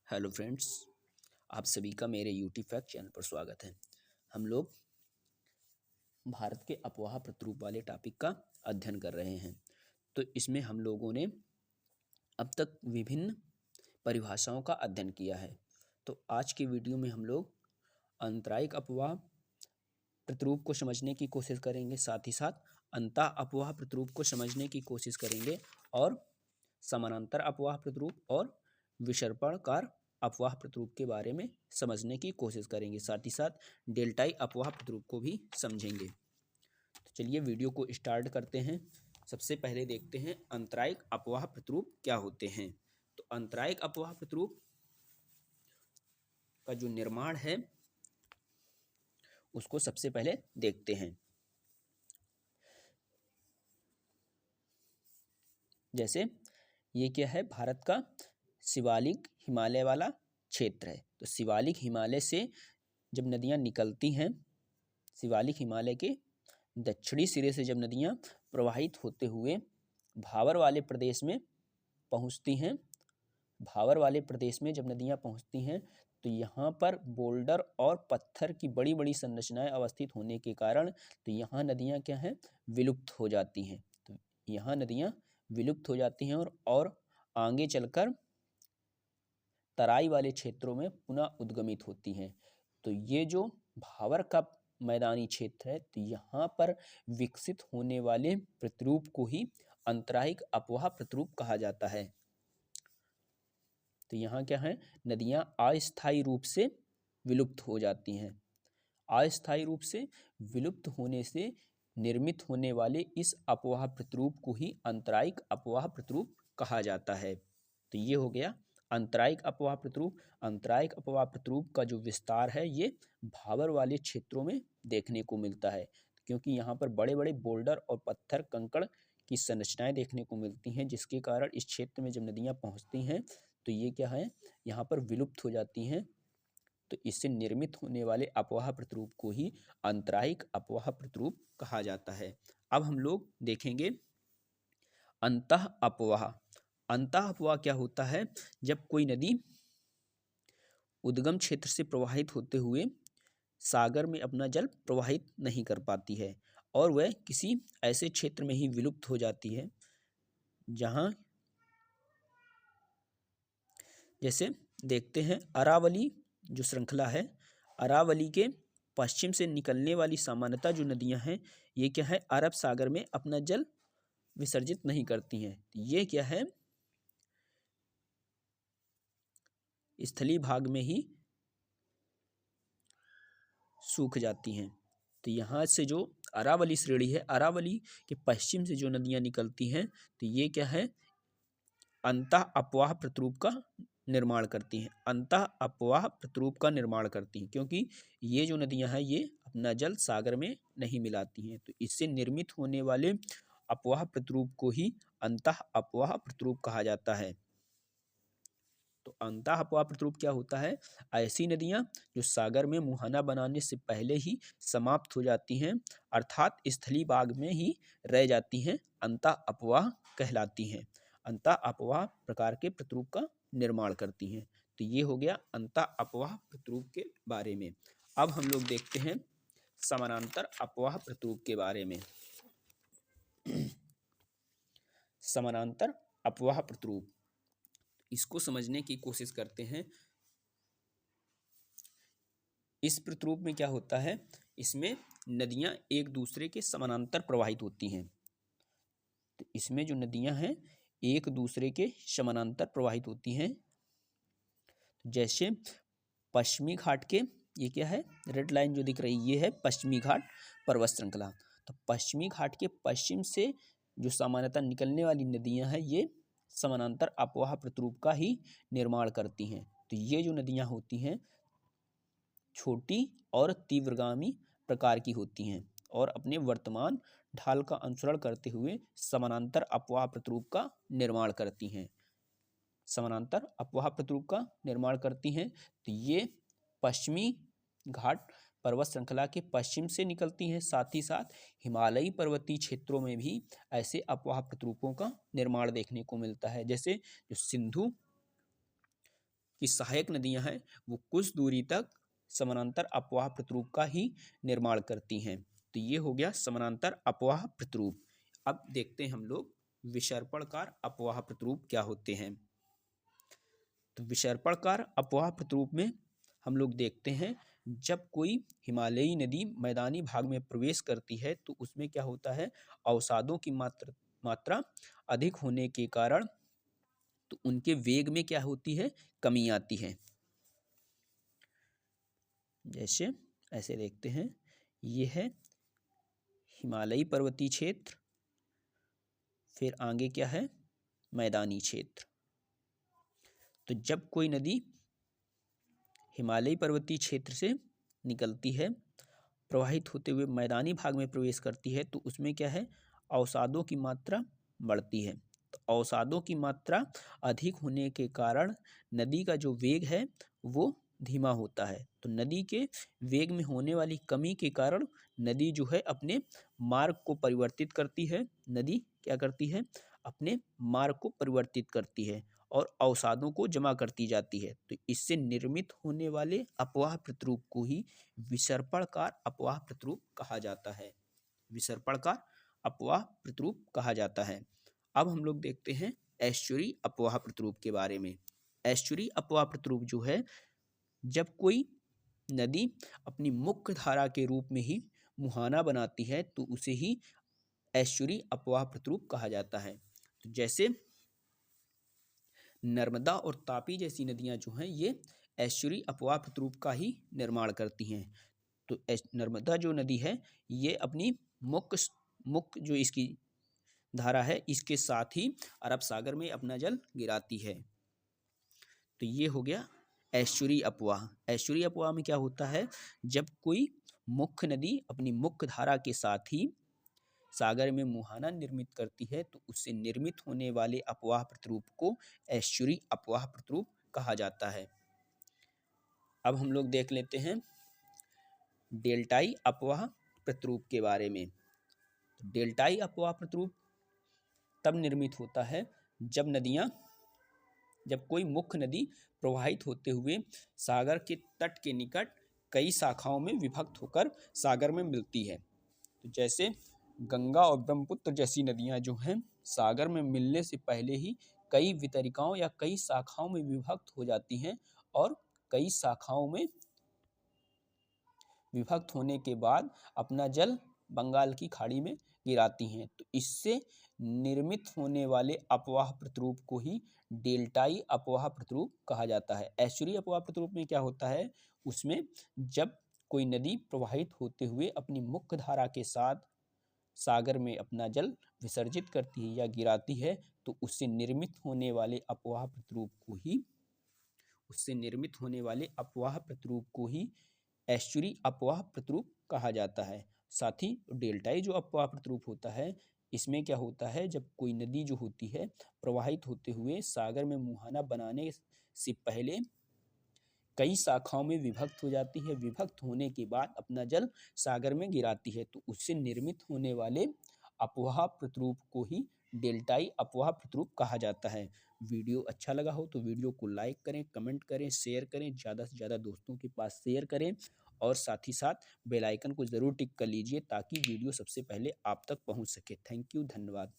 Hello friends, आप सभी का मेरे यूट्यूब फैक्ट चैनल पर स्वागत है। हम लोग भारत के अफवाह प्रतिरूप वाले टॉपिक का अध्ययन कर रहे हैं। तो इसमें हम लोगों ने अब तक विभिन्न परिभाषाओं का अध्ययन किया है। तो आज के वीडियो में हम लोग अंतरायिक अफवाह प्रतिरूप को समझने की कोशिश करेंगे, साथ ही साथ अंतः अफवाह प्रतिरूप को समझने की कोशिश करेंगे और समानांतर अफवाह प्रतिरूप और विसर्पणकार अफवाह प्रतिरूप के बारे में समझने की कोशिश करेंगे। साथ ही साथ डेल्टाई अफवाह प्रतिरूप को भी समझेंगे। तो चलिए वीडियो को स्टार्ट करते हैं। सबसे पहले देखते हैं अंतरायिक अफवाह प्रतिरूप क्या होते हैं। तो अंतरायिक अफवाह प्रतिरूप का जो निर्माण है उसको सबसे पहले देखते हैं। जैसे ये क्या है, भारत का शिवालिक हिमालय वाला क्षेत्र है। तो शिवालिक हिमालय से जब नदियाँ निकलती हैं, शिवालिक हिमालय के दक्षिणी सिरे से जब नदियाँ प्रवाहित होते हुए भावर वाले प्रदेश में पहुँचती हैं, भावर वाले प्रदेश में जब नदियाँ पहुँचती हैं तो यहाँ पर बोल्डर और पत्थर की बड़ी बड़ी संरचनाएं अवस्थित होने के कारण तो यहाँ नदियाँ क्या हैं, विलुप्त हो जाती हैं। तो यहाँ नदियाँ विलुप्त हो जाती हैं और आगे चलकर तराई वाले क्षेत्रों में पुनः उद्गमित होती हैं। तो ये जो भावर का मैदानी क्षेत्र है, तो यहाँ पर विकसित होने वाले प्रतिरूप को ही अंतरायिक अफवाह प्रतिरूप कहा जाता है। तो यहाँ क्या है, नदियाँ अस्थायी रूप से विलुप्त हो जाती हैं। अस्थायी रूप से विलुप्त होने से निर्मित होने वाले इस अफवाह प्रतिरूप को ही अंतरायिक अफवाह प्रतिरूप कहा जाता है। तो ये हो गया अंतरायिक अफवाह प्रतिरूप। अंतरायिक अफवाह प्रतिरूप का जो विस्तार है ये भावर वाले क्षेत्रों में देखने को मिलता है, क्योंकि यहाँ पर बड़े बड़े बोल्डर और पत्थर कंकड़ की संरचनाएं देखने को मिलती हैं, जिसके कारण इस क्षेत्र में जब नदियाँ पहुँचती हैं तो ये क्या है, यहाँ पर विलुप्त हो जाती हैं। तो इससे निर्मित होने वाले अफवाह प्रतिरूप को ही अंतरायिक अफवाह प्रतिरूप कहा जाता है। अब हम लोग देखेंगे अंतः अफवाह। अंतः अफवाह क्या होता है, जब कोई नदी उद्गम क्षेत्र से प्रवाहित होते हुए सागर में अपना जल प्रवाहित नहीं कर पाती है और वह किसी ऐसे क्षेत्र में ही विलुप्त हो जाती है जहाँ, जैसे देखते हैं अरावली जो श्रृंखला है, अरावली के पश्चिम से निकलने वाली सामान्यतः जो नदियां हैं ये क्या है, अरब सागर में अपना जल विसर्जित नहीं करती हैं। ये क्या है, स्थलीय भाग में ही सूख जाती हैं। तो यहाँ से जो अरावली श्रेणी है, अरावली के पश्चिम से जो नदियाँ निकलती हैं तो ये क्या है, अंतः अफवाह प्रतिरूप का निर्माण करती हैं। अंतः अफवाह प्रतिरूप का निर्माण करती हैं क्योंकि ये जो नदियाँ हैं ये अपना जल सागर में नहीं मिलाती हैं। तो इससे निर्मित होने वाले अफवाह प्रतिरूप को ही अंतः अफवाह प्रतिरूप कहा जाता है। तो अंतः अफवाह प्रतिरूप क्या होता है, ऐसी नदियाँ जो सागर में मुहाना बनाने से पहले ही समाप्त हो जाती हैं, अर्थात स्थलीय भाग में ही रह जाती हैं, अंतः अफवाह कहलाती हैं। अंतः अफवाह प्रकार के प्रतिरूप का निर्माण करती हैं। तो ये हो गया अंतः अफवाह प्रतिरूप के बारे में। अब हम लोग देखते हैं समानांतर अफवाह प्रतिरूप के बारे में। समानांतर अफवाह प्रतिरूप, इसको समझने की कोशिश करते हैं। इस प्रतिरूप में क्या होता है, इसमें नदियां एक दूसरे के समानांतर प्रवाहित होती हैं। तो इसमें जो नदियां हैं एक दूसरे के समानांतर प्रवाहित होती हैं। जैसे पश्चिमी घाट के, ये क्या है, रेड लाइन जो दिख रही ये है पश्चिमी घाट पर्वत श्रृंखला। तो पश्चिमी घाट के पश्चिम से जो सामान्यतः निकलने वाली नदियां हैं ये समानांतर अफवाह प्रतिरूप का ही निर्माण करती हैं। तो ये जो नदियां होती हैं छोटी और तीव्रगामी प्रकार की होती हैं और अपने वर्तमान ढाल का अनुसरण करते हुए समानांतर अफवाह प्रतिरूप का निर्माण करती हैं। समानांतर अफवाह प्रतिरूप का निर्माण करती हैं। तो ये पश्चिमी घाट पर्वत श्रृंखला के पश्चिम से निकलती हैं, साथ ही साथ हिमालयी पर्वतीय क्षेत्रों में भी ऐसे अफवाह प्रतिरूपों का निर्माण देखने को मिलता है। जैसे जो सिंधु कि सहायक नदियां हैं वो कुछ दूरी तक समानांतर अपवाह प्रतिरूप का ही निर्माण करती हैं। तो ये हो गया समानांतर अपवाह प्रतिरूप। अब देखते हैं हम लोग विसर्पणकार अपवाह प्रतिरूप क्या होते हैं। तो विसर्पणकार अपवाह प्रतिरूप में हम लोग देखते हैं जब कोई हिमालयी नदी मैदानी भाग में प्रवेश करती है तो उसमें क्या होता है, अवसादों की मात्रा अधिक होने के कारण तो उनके वेग में क्या होती है, कमी आती है। जैसे ऐसे देखते हैं, ये है हिमालयी पर्वतीय क्षेत्र, फिर आगे क्या है, मैदानी क्षेत्र। तो जब कोई नदी हिमालयी पर्वतीय क्षेत्र से निकलती है, प्रवाहित होते हुए मैदानी भाग में प्रवेश करती है तो उसमें क्या है, अवसादों की मात्रा बढ़ती है। तो अवसादों की मात्रा अधिक होने के कारण नदी का जो वेग है वो धीमा होता है। तो नदी के वेग में होने वाली कमी के कारण नदी जो है अपने मार्ग को परिवर्तित करती है। नदी क्या करती है, अपने मार्ग को परिवर्तित करती है और अवसादों को जमा करती जाती है। तो इससे निर्मित होने वाले अपवाह प्रतिरूप को ही विसर्पणकार अपवाह प्रतिरूप कहा जाता है। विसर्पणकार अपवाह प्रतिरूप कहा जाता है। अब हम लोग देखते हैं एस्चुरी अपवाह प्रतिरूप के बारे में। एस्चुरी अपवाह प्रतिरूप जो है, जब कोई नदी अपनी मुख्य धारा के रूप में ही मुहाना बनाती है तो उसे ही एस्चुरी अपवाह प्रतिरूप कहा जाता है। तो जैसे नर्मदा और तापी जैसी नदियां जो हैं ये एस्चुरी अपवाह प्रतिरूप का ही निर्माण करती हैं। तो नर्मदा जो नदी है ये अपनी मुख्य जो इसकी धारा है इसके साथ ही अरब सागर में अपना जल गिराती है। तो ये हो गया एस्चुरी अपवाह। एस्चुरी अपवाह में क्या होता है, जब कोई मुख्य नदी अपनी मुख्य धारा के साथ ही सागर में मुहाना निर्मित करती है तो उससे निर्मित होने वाले अपवाह प्रतिरूप को एस्चुरी अपवाह प्रतिरूप कहा जाता है। अब हम लोग देख लेते हैं डेल्टाई अपवाह प्रतिरूप के बारे में। डेल्टाई अपवाह प्रतिरूप तब निर्मित होता है जब कोई मुख्य नदी प्रवाहित होते हुए सागर के तट के निकट कई शाखाओं में विभक्त होकर सागर में मिलती है। तो जैसे गंगा और ब्रह्मपुत्र जैसी नदियां जो हैं सागर में मिलने से पहले ही कई वितरिकाओं या कई शाखाओं में विभक्त हो जाती हैं और कई शाखाओं में विभक्त होने के बाद अपना जल बंगाल की खाड़ी में गिराती हैं। तो इससे निर्मित होने वाले अपवाह प्रतिरूप को ही डेल्टाई अपवाह प्रतिरूप कहा जाता है। एस्चुरी अपवाह प्रतिरूप में क्या होता है, उसमें जब कोई नदी प्रवाहित होते हुए अपनी मुख्य धारा के साथ सागर में अपना जल विसर्जित करती है या गिराती है तो उससे निर्मित होने वाले अपवाह प्रतिरूप को ही एस्चुरी अपवाह प्रतिरूप कहा जाता है। साथ ही डेल्टाई जो अपवाह प्रतिरूप होता है, इसमें क्या होता है, जब कोई नदी जो होती है प्रवाहित होते हुए सागर में मुहाना बनाने से पहले कई शाखाओं में विभक्त हो जाती है, विभक्त होने के बाद अपना जल सागर में गिराती है तो उससे निर्मित होने वाले अपवाह प्रतिरूप को ही डेल्टाई अपवाह प्रतिरूप कहा जाता है। वीडियो अच्छा लगा हो तो वीडियो को लाइक करें, कमेंट करें, शेयर करें, ज़्यादा से ज़्यादा दोस्तों के पास शेयर करें और साथ ही साथ बेल आइकन को ज़रूर टिक कर लीजिए ताकि वीडियो सबसे पहले आप तक पहुंच सके। थैंक यू, धन्यवाद।